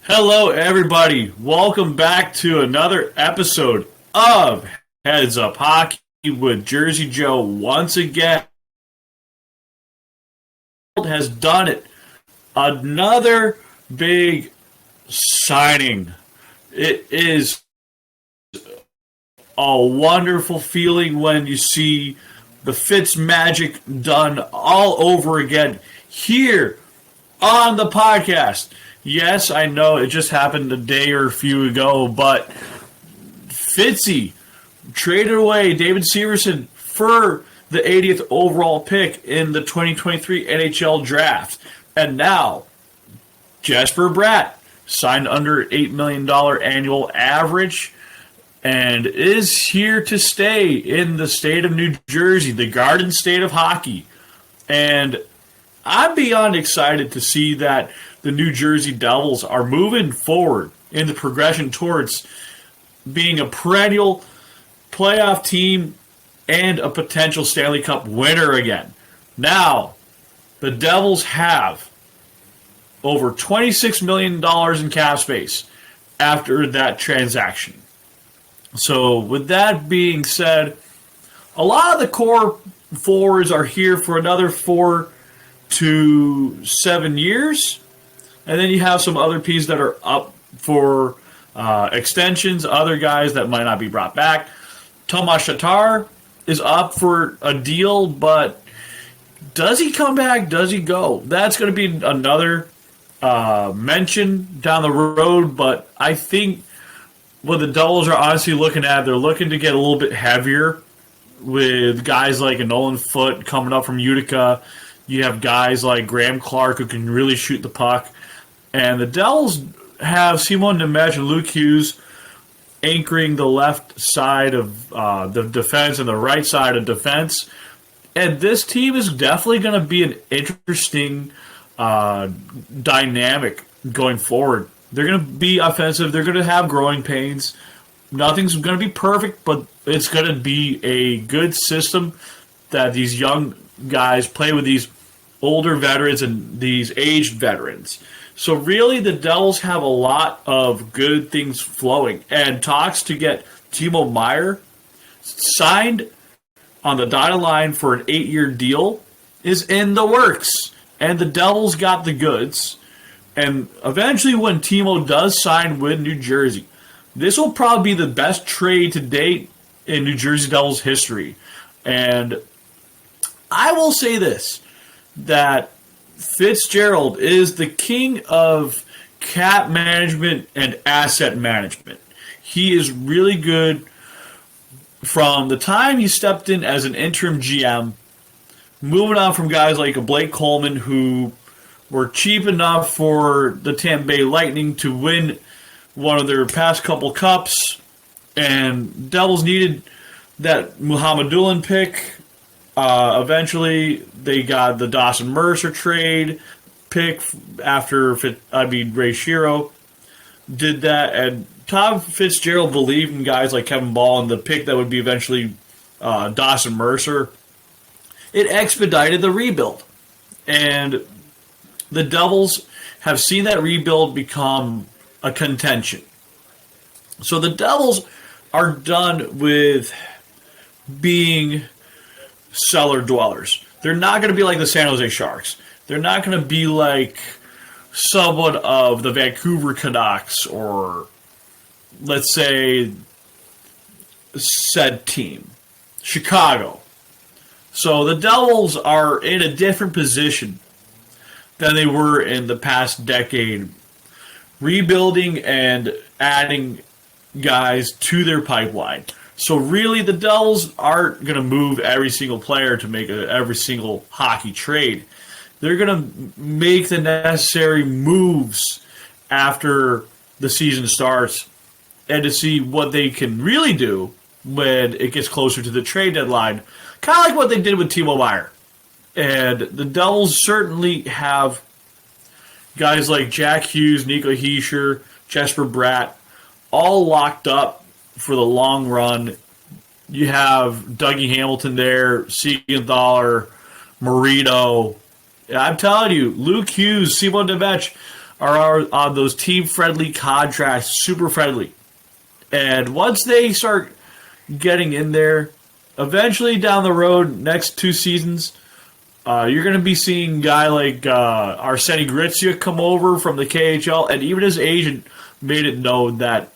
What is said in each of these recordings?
Hello, everybody. Welcome back to another episode of Heads Up Hockey with Jersey Joe. Once again, has done it. Another big signing. It is a wonderful feeling when you see the Fitz magic done all over again here on the podcast. Yes, I know it just happened a day or a few ago, but Fitzy traded away David Severson for the 80th overall pick in the 2023 NHL draft. And now, Jesper Bratt signed under $8 million annual average and is here to stay in the state of New Jersey, the Garden State of hockey. And I'm beyond excited to see that the New Jersey Devils are moving forward in the progression towards being a perennial playoff team and a potential Stanley Cup winner again. Now, the Devils have over $26 million in cap space after that transaction. So, with that being said, a lot of the core forwards are here for another 4 to 7 years. And then you have some other pieces that are up for extensions, other guys that might not be brought back. Tomas Tatar is up for a deal, but does he come back? Does he go? That's going to be another mention down the road, but I think what the Devils are honestly looking at, they're looking to get a little bit heavier with guys like a Nolan Foote coming up from Utica. You have guys like Graham Clark who can really shoot the puck. And the Devils have Simon Nemec and Luke Hughes anchoring the left side of the defense and the right side of defense. And this team is definitely going to be an interesting dynamic going forward. They're going to be offensive. They're going to have growing pains. Nothing's going to be perfect, but it's going to be a good system that these young guys play with these older veterans and these aged veterans. So really, the Devils have a lot of good things flowing. And talks to get Timo Meier signed on the dotted line for an 8-year deal is in the works. And the Devils got the goods. And eventually, when Timo does sign with New Jersey, this will probably be the best trade to date in New Jersey Devils history. And I will say this, that Fitzgerald is the king of cap management and asset management. He is really good from the time he stepped in as an interim GM, moving on from guys like a Blake Coleman who were cheap enough for the Tampa Bay Lightning to win one of their past couple cups, and Devils needed that Muhammadulin pick. Eventually, they got the Dawson Mercer trade pick after Ray Shero did that, and Tom Fitzgerald believed in guys like Kevin Ball and the pick that would be eventually Dawson Mercer. It expedited the rebuild, and the Devils have seen that rebuild become a contention. So the Devils are done with being cellar dwellers. They're not going to be like the San Jose Sharks. They're not going to be like someone of the Vancouver Canucks or, let's say, said team, Chicago. So the Devils are in a different position than they were in the past decade, rebuilding and adding guys to their pipeline. So really, the Devils aren't going to move every single player to make every single hockey trade. They're going to make the necessary moves after the season starts and to see what they can really do when it gets closer to the trade deadline. Kind of like what they did with Timo Meier. And the Devils certainly have guys like Jack Hughes, Nico Hischier, Jesper Bratt, all locked up for the long run. You have Dougie Hamilton there, Siegenthaler, Marino. I'm telling you, Luke Hughes, Simon Nemec, are on those team-friendly contracts, super friendly. And once they start getting in there, eventually down the road, next 2 seasons, you're going to be seeing a guy like Arseny Gritsia come over from the KHL, and even his agent made it known that,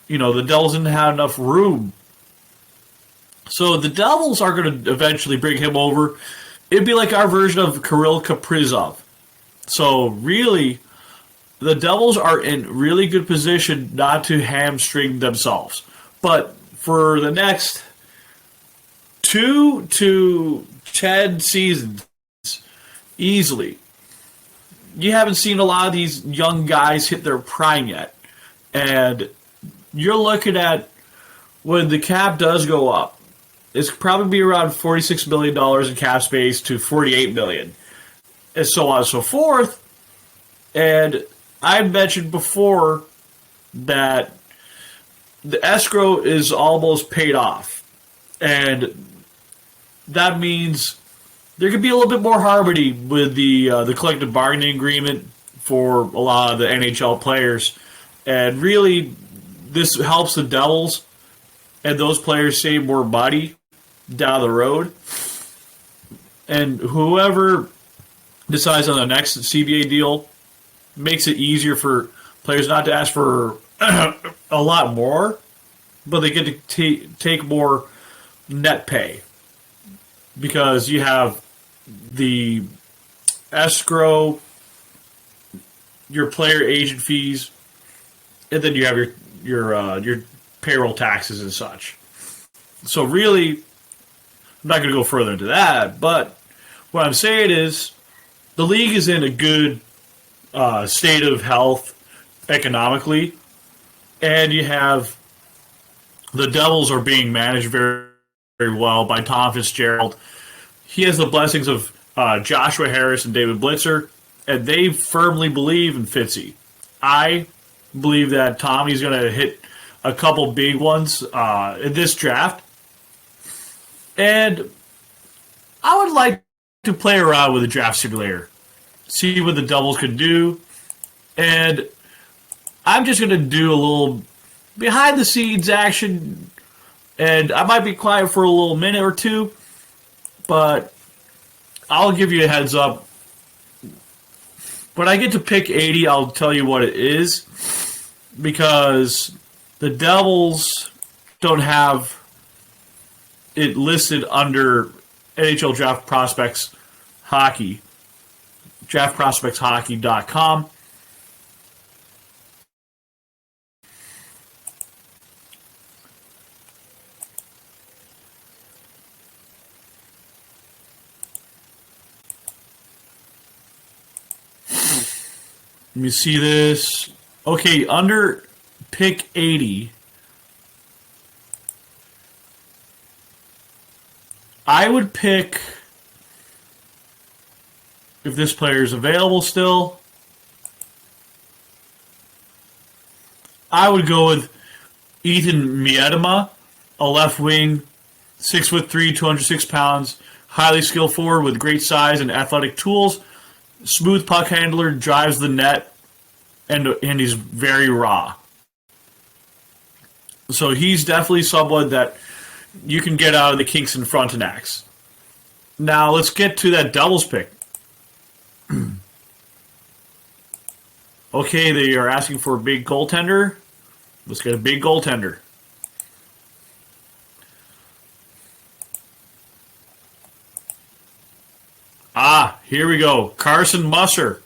the Devils didn't have enough room. So the Devils are going to eventually bring him over. It'd be like our version of Kirill Kaprizov. So really, the Devils are in really good position not to hamstring themselves. But for the next 2 to 10 seasons, easily, you haven't seen a lot of these young guys hit their prime yet. And you're looking at when the cap does go up, it's probably be around $46 million in cap space to $48 million, and so on and so forth. And I mentioned before that the escrow is almost paid off, and that means there could be a little bit more harmony with the collective bargaining agreement for a lot of the NHL players, and really this helps the Devils and those players save more money down the road. And whoever decides on the next CBA deal makes it easier for players not to ask for a lot more, but they get to take more net pay. Because you have the escrow, your player agent fees, and then you have your payroll taxes and such. So really, I'm not going to go further into that, but what I'm saying is the league is in a good state of health economically, and you have the Devils are being managed very, very well by Tom Fitzgerald. He has the blessings of Joshua Harris and David Blitzer, and they firmly believe in Fitzy. I believe that Tommy's going to hit a couple big ones in this draft. And I would like to play around with the draft simulator, see what the Devils could do. And I'm just going to do a little behind-the-scenes action, and I might be quiet for a little minute or two, but I'll give you a heads up. When I get to pick 80, I'll tell you what it is, because the Devils don't have it listed under NHL Draft Prospects Hockey, draftprospectshockey.com. Let me see this. Okay, under pick 80, I would pick, if this player is available still, I would go with Ethan Miedema, a left wing, 6'3", 206 pounds, highly skilled forward with great size and athletic tools, smooth puck handler, drives the net, and he's very raw. So he's definitely someone that you can get out of the Kingston Frontenacs. Now let's get to that Devils pick. Okay, they are asking for a big goaltender. Let's get a big goaltender. Here we go. Carson Musser,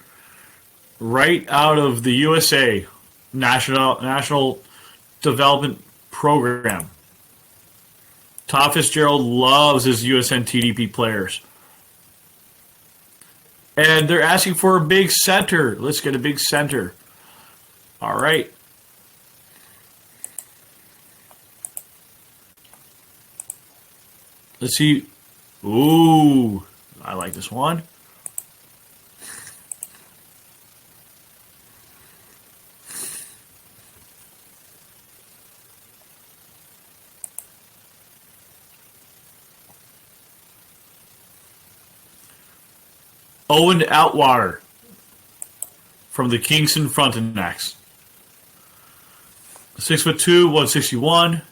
right out of the USA National Development Program. Tom Fitzgerald loves his USN TDP players. And they're asking for a big center. Let's get a big center. All right. Let's see. Ooh, I like this one. Owen Outwater from the Kingston Frontenacs. 6'2", 161.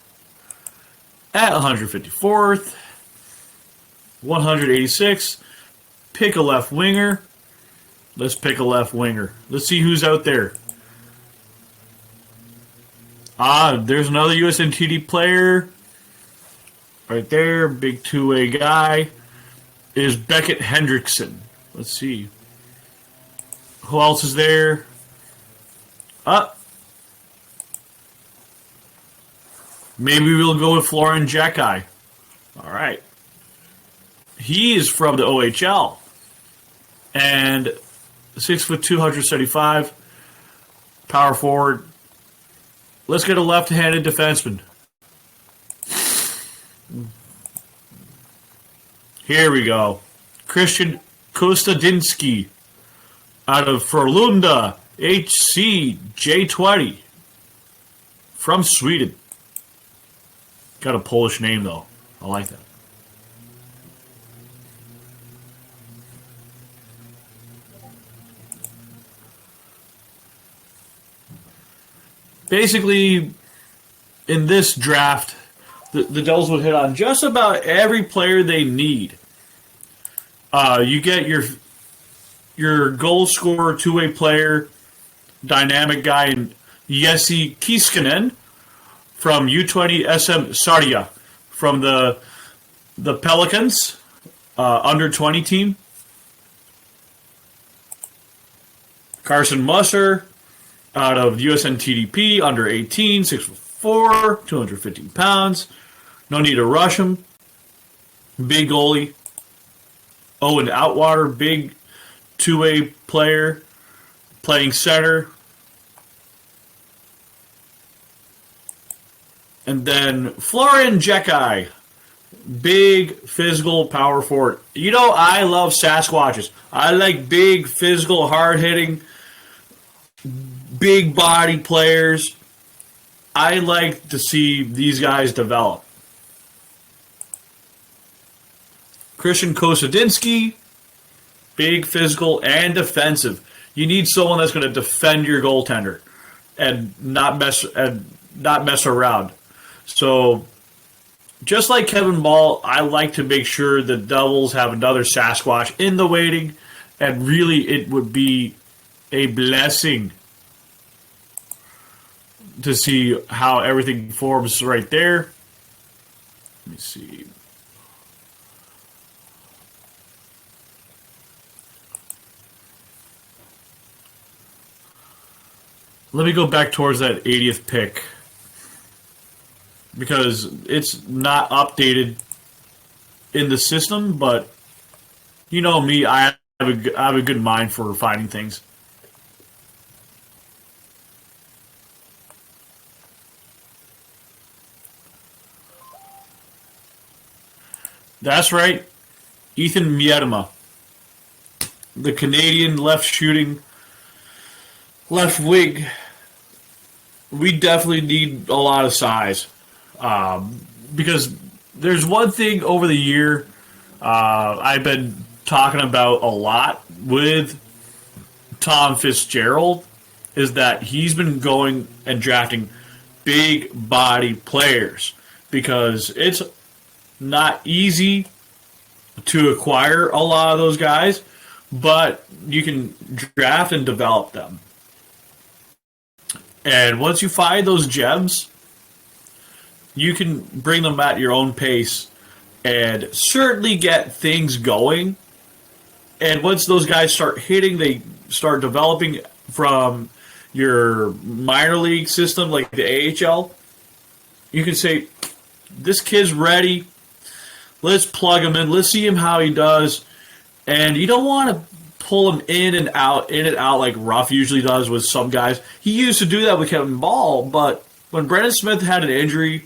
At 154th. 186. Pick a left winger. Let's pick a left winger. Let's see who's out there. There's another USNTD player. Right there, big two-way guy. Is Beckett Hendrickson. Let's see. Who else is there? Maybe we'll go with Florian Jekai. All right. He is from the OHL. And 6'2", 275. Power forward. Let's get a left-handed defenseman. Here we go. Christian Kostadinsky out of Frölunda HC J20 from Sweden. Got a Polish name, though. I like that. Basically, in this draft, the Devils would hit on just about every player they need. You get your goal scorer, two-way player, dynamic guy in Jesse Kiskinen from U20 SM Sardia from the Pelicans under-20 team. Carson Musser out of USNTDP under 18, 6'4", 215 pounds. No need to rush him. Big goalie. Owen Outwater, big two-way player, playing center. And then Florian Jekai, big physical power forward. You know, I love Sasquatches. I like big physical, hard-hitting, big body players. I like to see these guys develop. Christian Kostadinsky, big physical and defensive. You need someone that's going to defend your goaltender and not mess around. So, just like Kevin Ball, I like to make sure the Devils have another Sasquatch in the waiting, and really it would be a blessing to see how everything forms right there. Let me see. Let me go back towards that 80th pick, because it's not updated in the system, but you know me, I have a good mind for finding things. That's right, Ethan Miedema, the Canadian left-shooting left wing. We definitely need a lot of size, because there's one thing over the year I've been talking about a lot with Tom Fitzgerald, is that he's been going and drafting big body players, because it's not easy to acquire a lot of those guys, but you can draft and develop them. And once you find those gems, you can bring them at your own pace and certainly get things going. And once those guys start hitting, they start developing from your minor league system, like the AHL, you can say, this kid's ready. Let's plug him in. Let's see him how he does. And you don't want to pull him in and out like Ruff usually does with some guys. He used to do that with Kevin Ball, but when Brendan Smith had an injury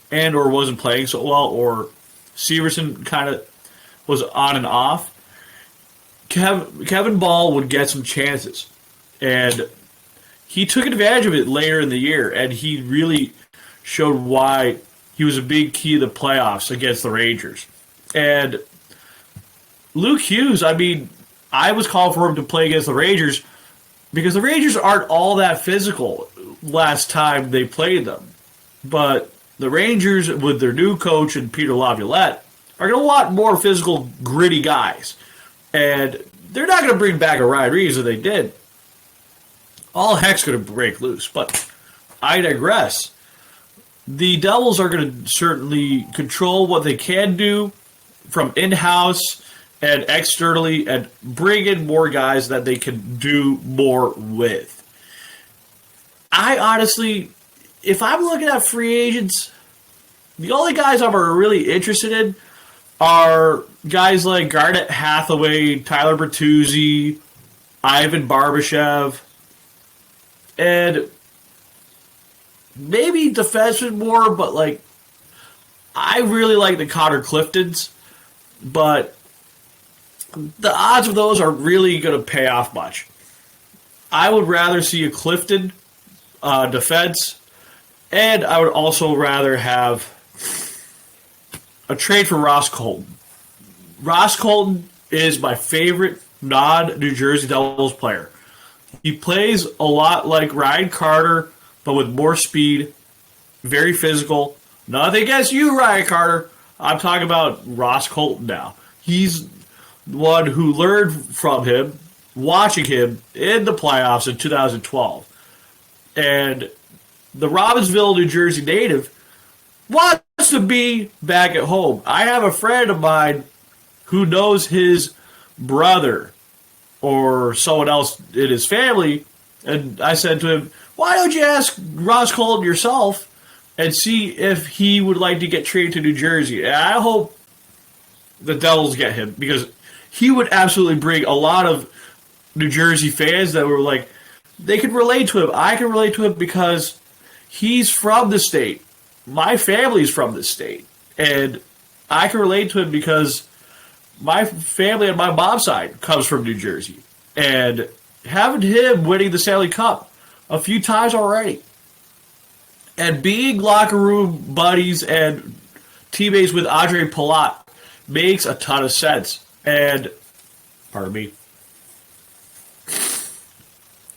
and or wasn't playing so well, or Severson kind of was on and off, Kevin Ball would get some chances. And he took advantage of it later in the year, and he really showed why he was a big key to the playoffs against the Rangers. And Luke Hughes, I mean, I was called for him to play against the Rangers because the Rangers aren't all that physical last time they played them. But the Rangers, with their new coach and Peter Laviolette, are going to want more physical, gritty guys. And they're not going to bring back a Ryan Reeves if they did. All heck's going to break loose. But I digress. The Devils are going to certainly control what they can do from in-house and externally and bring in more guys that they can do more with. I honestly, if I'm looking at free agents, the only guys I'm really interested in are guys like Garnet Hathaway, Tyler Bertuzzi, Ivan Barbashev, and maybe defenseman more, but like I really like the Connor Cliftons, but the odds of those are really going to pay off much. I would rather see a Clifton defense, and I would also rather have a trade for Ross Colton. Ross Colton is my favorite non-New Jersey Devils player. He plays a lot like Ryan Carter, but with more speed, very physical. Nothing against you, Ryan Carter. I'm talking about Ross Colton now. He's the one who learned from him, watching him in the playoffs in 2012. And the Robbinsville, New Jersey native wants to be back at home. I have a friend of mine who knows his brother or someone else in his family, and I said to him, why don't you ask Ross Colton yourself and see if he would like to get traded to New Jersey? And I hope the Devils get him, because he would absolutely bring a lot of New Jersey fans that were like, they could relate to him. I can relate to him because he's from the state. My family's from the state. And I can relate to him because my family on my mom's side comes from New Jersey. And having him winning the Stanley Cup a few times already, and being locker room buddies and teammates with Andre Palat makes a ton of sense. And, pardon me,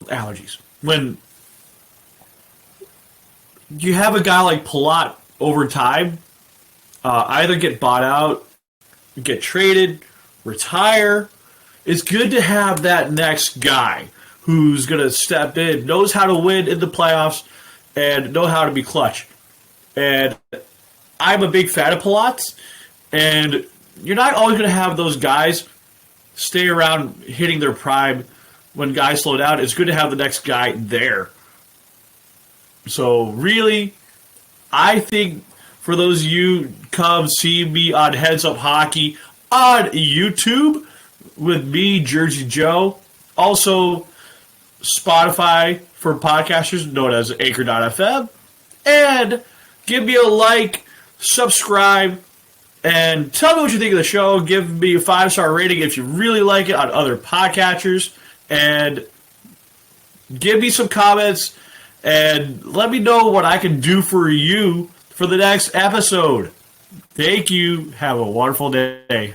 allergies. When you have a guy like Palat over time, either get bought out, get traded, retire, it's good to have that next guy who's going to step in, knows how to win in the playoffs, and know how to be clutch. And I'm a big fan of Palat's, and you're not always going to have those guys stay around hitting their prime when guys slow down. It's good to have the next guy there. So really, I think for those of you come see me on Heads Up Hockey on YouTube with me, Jersey Joe, also Spotify for podcasters known as Anchor.fm, and give me a like, subscribe, and tell me what you think of the show. Give me a 5-star rating if you really like it on other podcatchers, and give me some comments and let me know what I can do for you for the next episode. Thank you. Have a wonderful day.